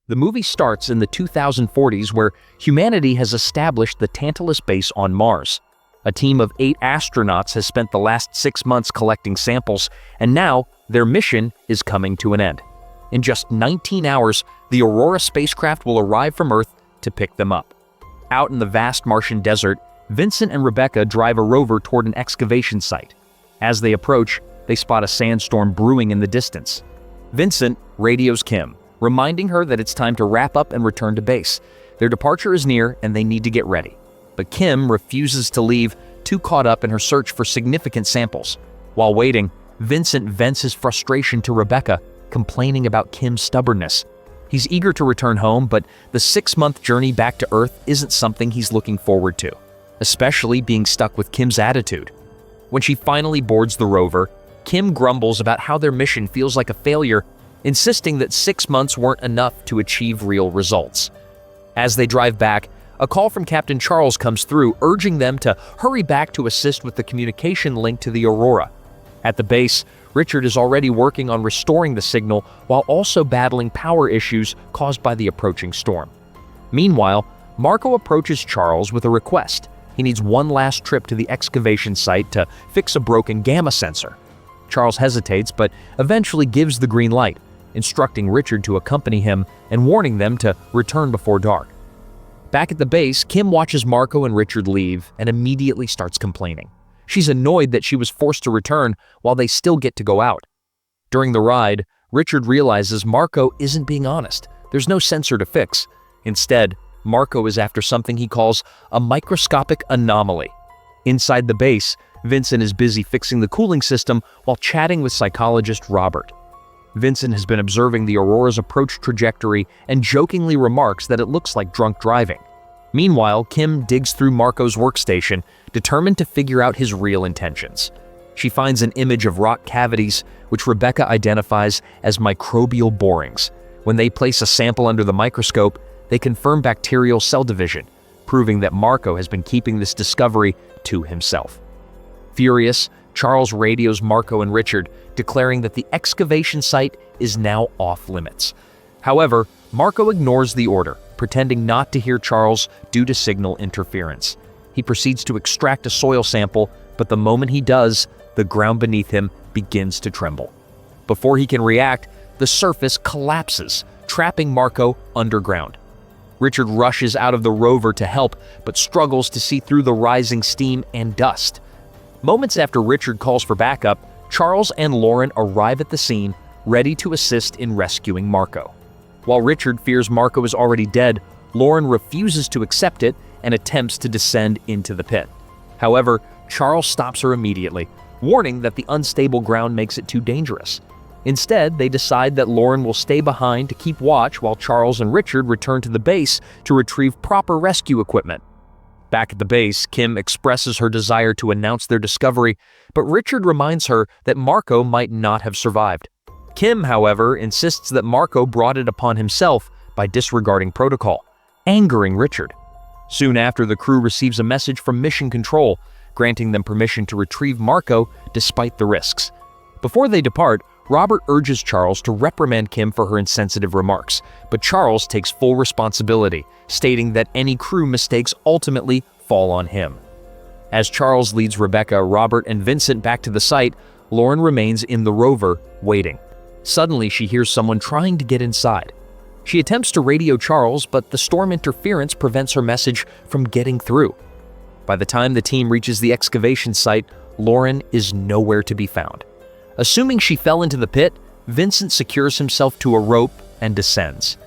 The movie starts in the 2040s where humanity has established the Tantalus base on Mars. A team of 8 astronauts has spent the last 6 months collecting samples, and now their mission is coming to an end. In just 19 hours, the Aurora spacecraft will arrive from Earth to pick them up. Out in the vast Martian desert, Vincent and Rebecca drive a rover toward an excavation site. As they approach, they spot a sandstorm brewing in the distance. Vincent radios Kim, reminding her that it's time to wrap up and return to base. Their departure is near and they need to get ready. But Kim refuses to leave, too caught up in her search for significant samples. While waiting, Vincent vents his frustration to Rebecca, complaining about Kim's stubbornness. He's eager to return home, but the 6-month journey back to Earth isn't something he's looking forward to, especially being stuck with Kim's attitude. When she finally boards the rover, Kim grumbles about how their mission feels like a failure, insisting that 6 months weren't enough to achieve real results. As they drive back, a call from Captain Charles comes through, urging them to hurry back to assist with the communication link to the Aurora. At the base, Richard is already working on restoring the signal while also battling power issues caused by the approaching storm. Meanwhile, Marco approaches Charles with a request. He needs one last trip to the excavation site to fix a broken gamma sensor. Charles hesitates, but eventually gives the green light, instructing Richard to accompany him and warning them to return before dark. Back at the base, Kim watches Marco and Richard leave and immediately starts complaining. She's annoyed that she was forced to return while they still get to go out. During the ride, Richard realizes Marco isn't being honest. There's no sensor to fix. Instead, Marco is after something he calls a microscopic anomaly. Inside the base, Vincent is busy fixing the cooling system while chatting with psychologist Robert. Vincent has been observing the Aurora's approach trajectory and jokingly remarks that it looks like drunk driving. Meanwhile, Kim digs through Marco's workstation, determined to figure out his real intentions. She finds an image of rock cavities, which Rebecca identifies as microbial borings. When they place a sample under the microscope, they confirm bacterial cell division, proving that Marco has been keeping this discovery to himself. Furious, Charles radios Marco and Richard, declaring that the excavation site is now off-limits. However, Marco ignores the order, pretending not to hear Charles due to signal interference. He proceeds to extract a soil sample, but the moment he does, the ground beneath him begins to tremble. Before he can react, the surface collapses, trapping Marco underground. Richard rushes out of the rover to help, but struggles to see through the rising steam and dust. Moments after Richard calls for backup, Charles and Lauren arrive at the scene, ready to assist in rescuing Marco. While Richard fears Marco is already dead, Lauren refuses to accept it and attempts to descend into the pit. However, Charles stops her immediately, warning that the unstable ground makes it too dangerous. Instead, they decide that Lauren will stay behind to keep watch while Charles and Richard return to the base to retrieve proper rescue equipment. Back at the base, Kim expresses her desire to announce their discovery, but Richard reminds her that Marco might not have survived. Kim, however, insists that Marco brought it upon himself by disregarding protocol, angering Richard. Soon after, the crew receives a message from Mission Control, granting them permission to retrieve Marco despite the risks. Before they depart, Robert urges Charles to reprimand Kim for her insensitive remarks, but Charles takes full responsibility, stating that any crew mistakes ultimately fall on him. As Charles leads Rebecca, Robert, and Vincent back to the site, Lauren remains in the rover, waiting. Suddenly, she hears someone trying to get inside. She attempts to radio Charles, but the storm interference prevents her message from getting through. By the time the team reaches the excavation site, Lauren is nowhere to be found. Assuming she fell into the pit, Vincent secures himself to a rope and descends.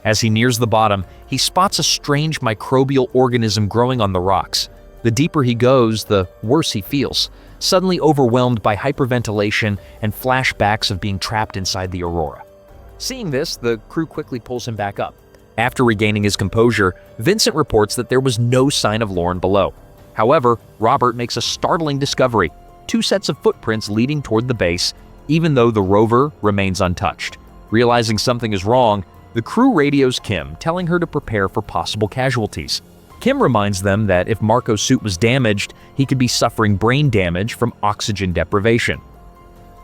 As he nears the bottom, he spots a strange microbial organism growing on the rocks. The deeper he goes, the worse he feels, suddenly overwhelmed by hyperventilation and flashbacks of being trapped inside the Aurora. Seeing this, the crew quickly pulls him back up. After regaining his composure, Vincent reports that there was no sign of Lauren below. However, Robert makes a startling discovery: 2 sets of footprints leading toward the base, even though the rover remains untouched. Realizing something is wrong, the crew radios Kim, telling her to prepare for possible casualties. Kim reminds them that if Marco's suit was damaged, he could be suffering brain damage from oxygen deprivation.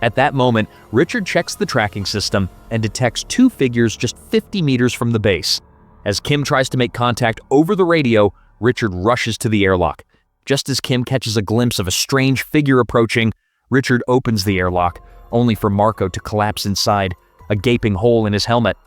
At that moment, Richard checks the tracking system and detects two figures just 50 meters from the base. As Kim tries to make contact over the radio, Richard rushes to the airlock. Just as Kim catches a glimpse of a strange figure approaching, Richard opens the airlock, only for Marco to collapse inside, a gaping hole in his helmet.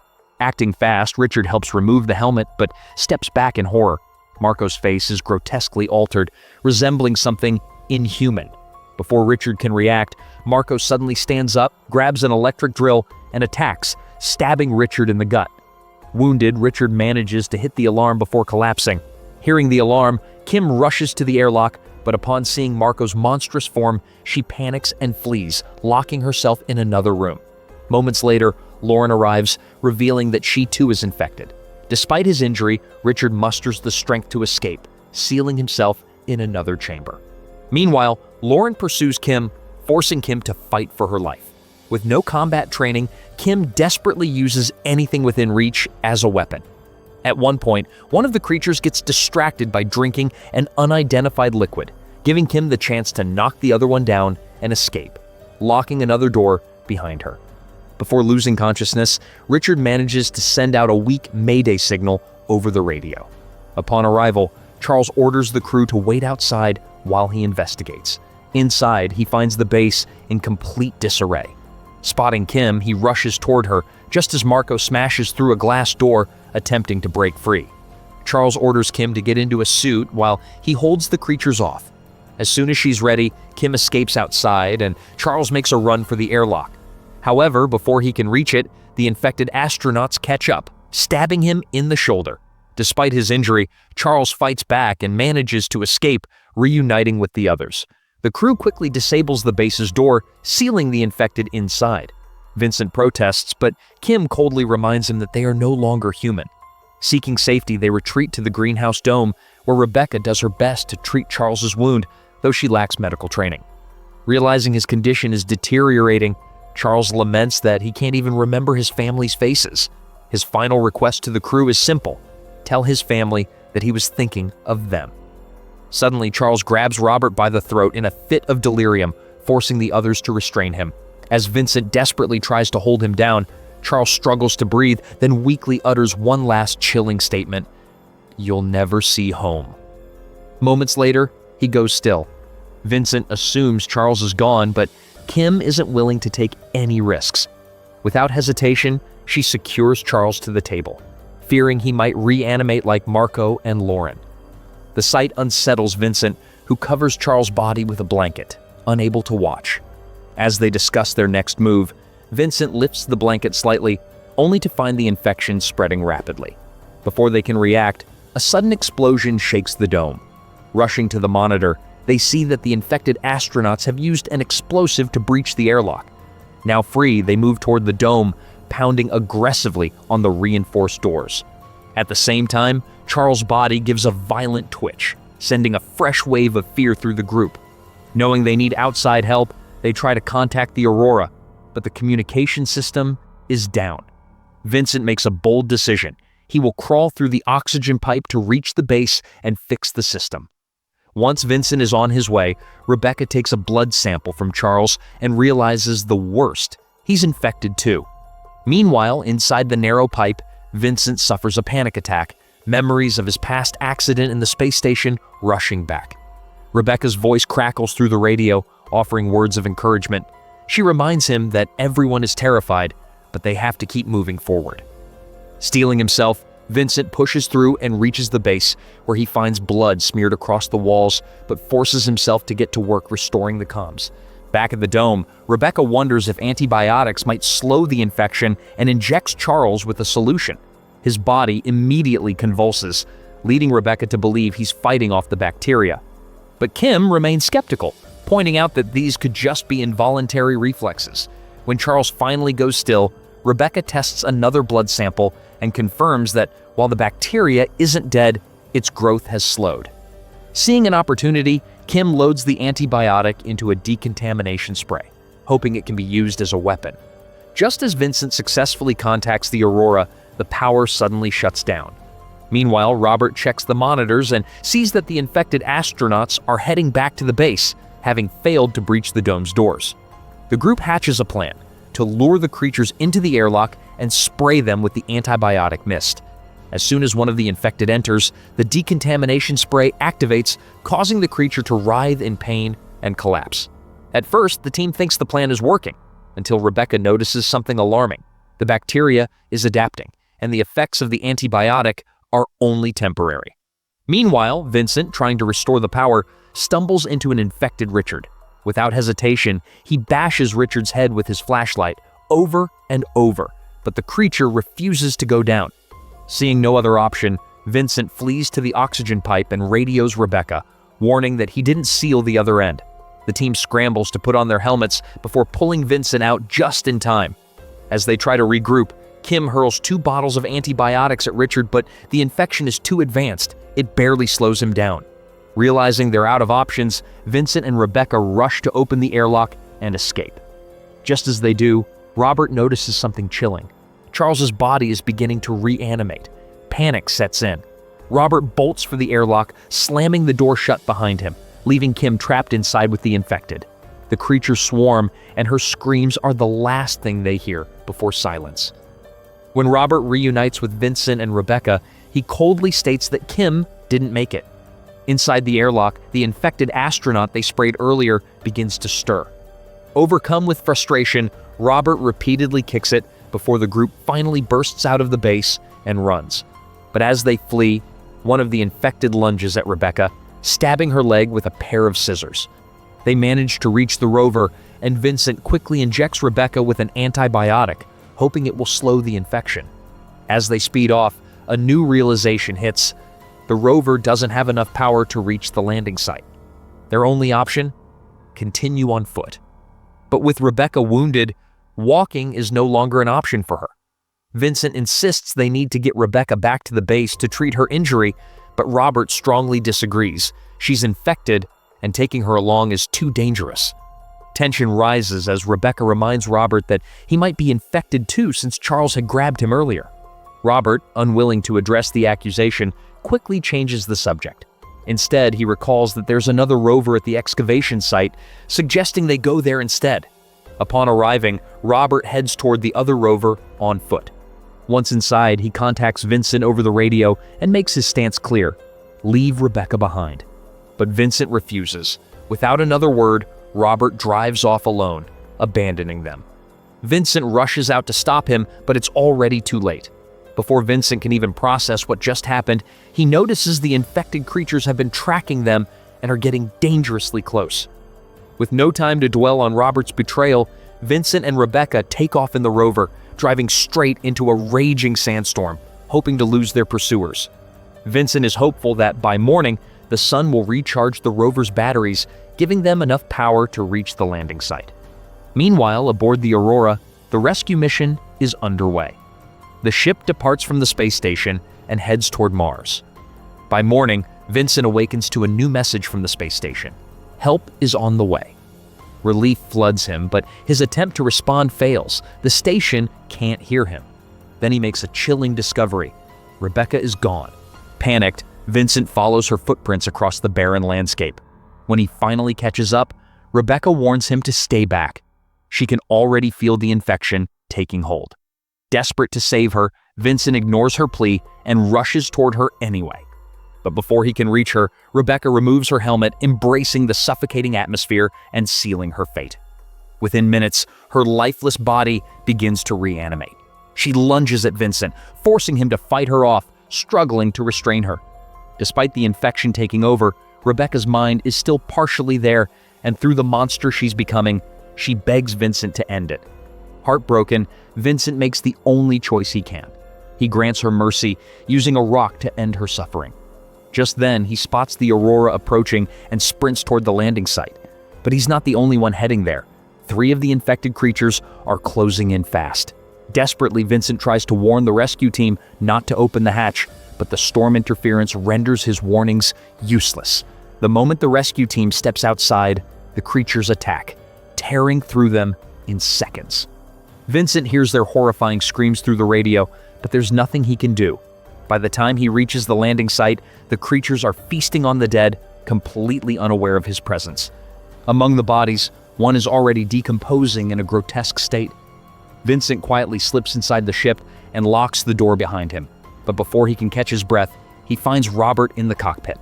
Acting fast, Richard helps remove the helmet, but steps back in horror. Marco's face is grotesquely altered, resembling something inhuman. Before Richard can react, Marco suddenly stands up, grabs an electric drill, and attacks, stabbing Richard in the gut. Wounded, Richard manages to hit the alarm before collapsing. Hearing the alarm, Kim rushes to the airlock, but upon seeing Marco's monstrous form, she panics and flees, locking herself in another room. Moments later, Lauren arrives, revealing that she too is infected. Despite his injury, Richard musters the strength to escape, sealing himself in another chamber. Meanwhile, Lauren pursues Kim, forcing Kim to fight for her life. With no combat training, Kim desperately uses anything within reach as a weapon. At one point, one of the creatures gets distracted by drinking an unidentified liquid, giving Kim the chance to knock the other one down and escape, locking another door behind her. Before losing consciousness, Richard manages to send out a weak mayday signal over the radio. Upon arrival, Charles orders the crew to wait outside while he investigates. Inside, he finds the base in complete disarray. Spotting Kim, he rushes toward her, just as Marco smashes through a glass door, attempting to break free. Charles orders Kim to get into a suit while he holds the creatures off. As soon as she's ready, Kim escapes outside and Charles makes a run for the airlock. However, before he can reach it, the infected astronauts catch up, stabbing him in the shoulder. Despite his injury, Charles fights back and manages to escape, reuniting with the others. The crew quickly disables the base's door, sealing the infected inside. Vincent protests, but Kim coldly reminds him that they are no longer human. Seeking safety, they retreat to the greenhouse dome, where Rebecca does her best to treat Charles's wound, though she lacks medical training. Realizing his condition is deteriorating, Charles laments that he can't even remember his family's faces. His final request to the crew is simple: tell his family that he was thinking of them. Suddenly, Charles grabs Robert by the throat in a fit of delirium, forcing the others to restrain him. As Vincent desperately tries to hold him down, Charles struggles to breathe, then weakly utters one last chilling statement: "You'll never see home." Moments later, he goes still. Vincent assumes Charles is gone, but Kim isn't willing to take any risks. Without hesitation, she secures Charles to the table, fearing he might reanimate like Marco and Lauren. The sight unsettles Vincent, who covers Charles' body with a blanket, unable to watch. As they discuss their next move, Vincent lifts the blanket slightly, only to find the infection spreading rapidly. Before they can react, a sudden explosion shakes the dome. Rushing to the monitor, they see that the infected astronauts have used an explosive to breach the airlock. Now free, they move toward the dome, pounding aggressively on the reinforced doors. At the same time, Charles' body gives a violent twitch, sending a fresh wave of fear through the group. Knowing they need outside help, they try to contact the Aurora, but the communication system is down. Vincent makes a bold decision. He will crawl through the oxygen pipe to reach the base and fix the system. Once Vincent is on his way, Rebecca takes a blood sample from Charles and realizes the worst: he's infected too. Meanwhile, inside the narrow pipe, Vincent suffers a panic attack, memories of his past accident in the space station rushing back. Rebecca's voice crackles through the radio, offering words of encouragement. She reminds him that everyone is terrified, but they have to keep moving forward. Steeling himself, Vincent pushes through and reaches the base, where he finds blood smeared across the walls, but forces himself to get to work restoring the comms. Back at the dome, Rebecca wonders if antibiotics might slow the infection and injects Charles with a solution. His body immediately convulses, leading Rebecca to believe he's fighting off the bacteria. But Kim remains skeptical, pointing out that these could just be involuntary reflexes. When Charles finally goes still, Rebecca tests another blood sample and confirms that while the bacteria isn't dead, its growth has slowed. Seeing an opportunity, Kim loads the antibiotic into a decontamination spray, hoping it can be used as a weapon. Just as Vincent successfully contacts the Aurora, the power suddenly shuts down. Meanwhile, Robert checks the monitors and sees that the infected astronauts are heading back to the base, having failed to breach the dome's doors. The group hatches a plan to lure the creatures into the airlock and spray them with the antibiotic mist. As soon as one of the infected enters, the decontamination spray activates, causing the creature to writhe in pain and collapse. At first, the team thinks the plan is working, until Rebecca notices something alarming. The bacteria is adapting, and the effects of the antibiotic are only temporary. Meanwhile, Vincent, trying to restore the power, stumbles into an infected Richard. Without hesitation, he bashes Richard's head with his flashlight over and over, but the creature refuses to go down. Seeing no other option, Vincent flees to the oxygen pipe and radios Rebecca, warning that he didn't seal the other end. The team scrambles to put on their helmets before pulling Vincent out just in time. As they try to regroup, Kim hurls 2 bottles of antibiotics at Richard, but the infection is too advanced. It barely slows him down. Realizing they're out of options, Vincent and Rebecca rush to open the airlock and escape. Just as they do, Robert notices something chilling. Charles's body is beginning to reanimate. Panic sets in. Robert bolts for the airlock, slamming the door shut behind him, leaving Kim trapped inside with the infected. The creatures swarm, and her screams are the last thing they hear before silence. When Robert reunites with Vincent and Rebecca, he coldly states that Kim didn't make it. Inside the airlock, the infected astronaut they sprayed earlier begins to stir. Overcome with frustration, Robert repeatedly kicks it before the group finally bursts out of the base and runs. But as they flee, one of the infected lunges at Rebecca, stabbing her leg with a pair of scissors. They manage to reach the rover, and Vincent quickly injects Rebecca with an antibiotic, hoping it will slow the infection. As they speed off, a new realization hits. The rover doesn't have enough power to reach the landing site. Their only option? Continue on foot. But with Rebecca wounded, walking is no longer an option for her. Vincent insists they need to get Rebecca back to the base to treat her injury, but Robert strongly disagrees. She's infected, and taking her along is too dangerous. Tension rises as Rebecca reminds Robert that he might be infected too since Charles had grabbed him earlier. Robert, unwilling to address the accusation, quickly changes the subject. Instead, he recalls that there's another rover at the excavation site, suggesting they go there instead. Upon arriving, Robert heads toward the other rover on foot. Once inside, he contacts Vincent over the radio and makes his stance clear: leave Rebecca behind. But Vincent refuses. Without another word, Robert drives off alone, abandoning them. Vincent rushes out to stop him, but it's already too late. Before Vincent can even process what just happened, he notices the infected creatures have been tracking them and are getting dangerously close. With no time to dwell on Robert's betrayal, Vincent and Rebecca take off in the rover, driving straight into a raging sandstorm, hoping to lose their pursuers. Vincent is hopeful that by morning, the sun will recharge the rover's batteries, giving them enough power to reach the landing site. Meanwhile, aboard the Aurora, the rescue mission is underway. The ship departs from the space station and heads toward Mars. By morning, Vincent awakens to a new message from the space station. Help is on the way. Relief floods him, but his attempt to respond fails. The station can't hear him. Then he makes a chilling discovery. Rebecca is gone. Panicked, Vincent follows her footprints across the barren landscape. When he finally catches up, Rebecca warns him to stay back. She can already feel the infection taking hold. Desperate to save her, Vincent ignores her plea and rushes toward her anyway. But before he can reach her, Rebecca removes her helmet, embracing the suffocating atmosphere and sealing her fate. Within minutes, her lifeless body begins to reanimate. She lunges at Vincent, forcing him to fight her off, struggling to restrain her. Despite the infection taking over, Rebecca's mind is still partially there, and through the monster she's becoming, she begs Vincent to end it. Heartbroken, Vincent makes the only choice he can. He grants her mercy, using a rock to end her suffering. Just then, he spots the Aurora approaching and sprints toward the landing site. But he's not the only one heading there. 3 of the infected creatures are closing in fast. Desperately, Vincent tries to warn the rescue team not to open the hatch, but the storm interference renders his warnings useless. The moment the rescue team steps outside, the creatures attack, tearing through them in seconds. Vincent hears their horrifying screams through the radio, but there's nothing he can do. By the time he reaches the landing site, the creatures are feasting on the dead, completely unaware of his presence. Among the bodies, One is already decomposing in a grotesque state. Vincent quietly slips inside the ship and locks the door behind him. But before he can catch his breath, he finds Robert in the cockpit.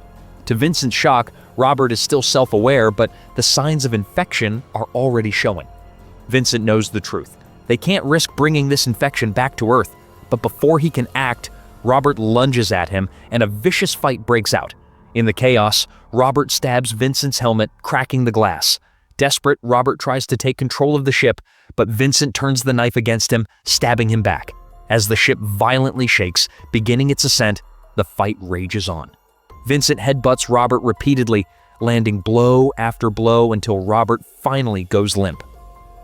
To Vincent's shock, Robert is still self-aware, but the signs of infection are already showing. Vincent knows the truth. They can't risk bringing this infection back to Earth, but before he can act, Robert lunges at him and a vicious fight breaks out. In the chaos, Robert stabs Vincent's helmet, cracking the glass. Desperate, Robert tries to take control of the ship, but Vincent turns the knife against him, stabbing him back. As the ship violently shakes, beginning its ascent, the fight rages on. Vincent headbutts Robert repeatedly, landing blow after blow until Robert finally goes limp.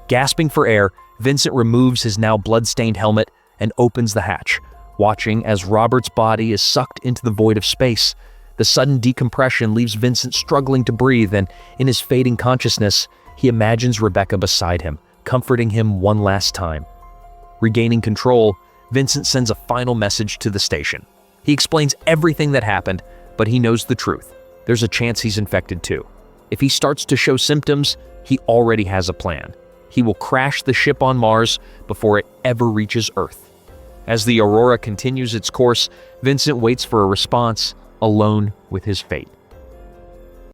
Gasping for air, Vincent removes his now blood-stained helmet and opens the hatch, watching as Robert's body is sucked into the void of space. The sudden decompression leaves Vincent struggling to breathe, and in his fading consciousness, he imagines Rebecca beside him, comforting him one last time. Regaining control, Vincent sends a final message to the station. He explains everything that happened, but he knows the truth. There's a chance he's infected too. If he starts to show symptoms, he already has a plan. He will crash the ship on Mars before it ever reaches Earth. As the Aurora continues its course, Vincent waits for a response, alone with his fate.